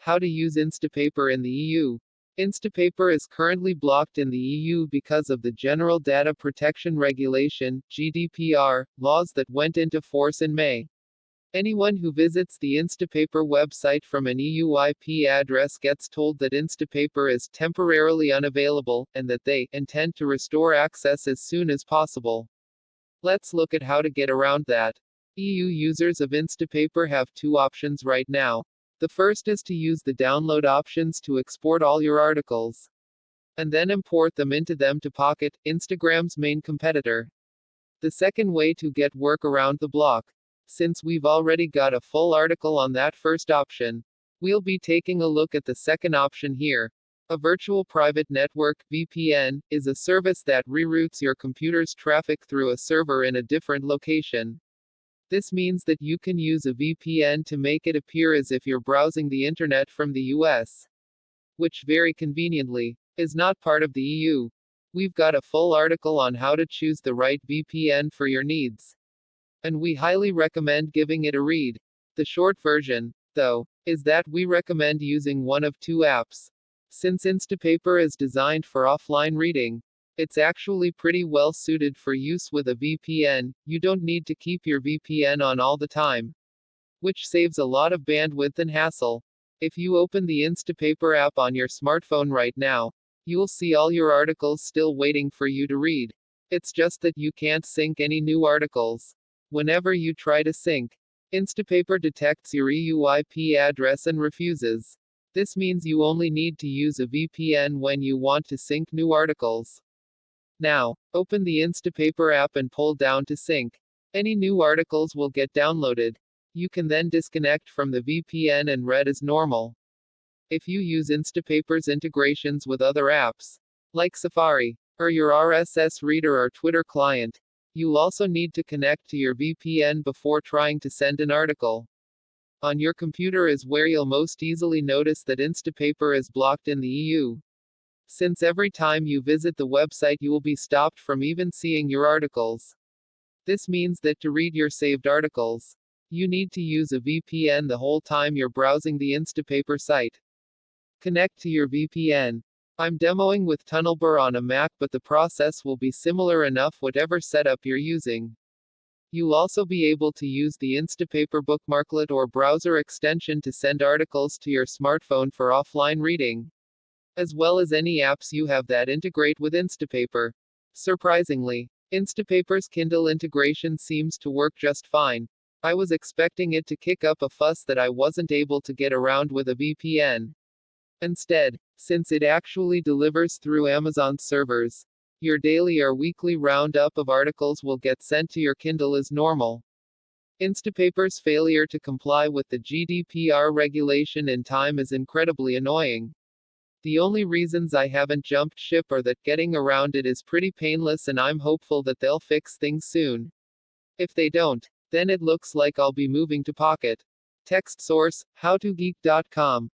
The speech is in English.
How to use Instapaper in the EU. Instapaper is currently blocked in the EU because of the General Data Protection Regulation (GDPR) laws that went into force in May. Anyone who visits the Instapaper website from an EU IP address gets told that Instapaper is temporarily unavailable, and that they intend to restore access as soon as possible. Let's look at how to get around that. EU users of Instapaper have two options right now. The first is to use the download options to export all your articles, and then import them into them to Pocket, Instagram's main competitor. The second way to get work around the block. Since we've already got a full article on that first option, we'll be taking a look at the second option here. A virtual private network, VPN, is a service that reroutes your computer's traffic through a server in a different location. This means that you can use a VPN to make it appear as if you're browsing the internet from the US, which very conveniently is not part of the EU. We've got a full article on how to choose the right VPN for your needs, and we highly recommend giving it a read. The short version, though, is that we recommend using one of two apps. Since Instapaper is designed for offline reading, it's actually pretty well suited for use with a VPN. You don't need to keep your VPN on all the time, which saves a lot of bandwidth and hassle. If you open the Instapaper app on your smartphone right now, you'll see all your articles still waiting for you to read. It's just that you can't sync any new articles. Whenever you try to sync, Instapaper detects your EU IP address and refuses. This means you only need to use a VPN when you want to sync new articles. Now, open the Instapaper app and pull down to sync. Any new articles will get downloaded. You can then disconnect from the VPN and read as normal. If you use Instapaper's integrations with other apps, like Safari, or your RSS reader or Twitter client, you'll also need to connect to your VPN before trying to send an article. On your computer is where you'll most easily notice that Instapaper is blocked in the EU. Since every time you visit the website you will be stopped from even seeing your articles. This means that to read your saved articles, you need to use a VPN the whole time you're browsing the Instapaper site. Connect to your VPN. I'm demoing with TunnelBur on a Mac, but the process will be similar enough whatever setup you're using. You'll also be able to use the Instapaper bookmarklet or browser extension to send articles to your smartphone for offline reading, as well as any apps you have that integrate with Instapaper. Surprisingly, Instapaper's Kindle integration seems to work just fine. I was expecting it to kick up a fuss that I wasn't able to get around with a VPN. Instead, since it actually delivers through Amazon servers, your daily or weekly roundup of articles will get sent to your Kindle as normal. Instapaper's failure to comply with the GDPR regulation in time is incredibly annoying. The only reasons I haven't jumped ship are that getting around it is pretty painless, and I'm hopeful that they'll fix things soon. If they don't, then it looks like I'll be moving to Pocket. Text source, howtogeek.com.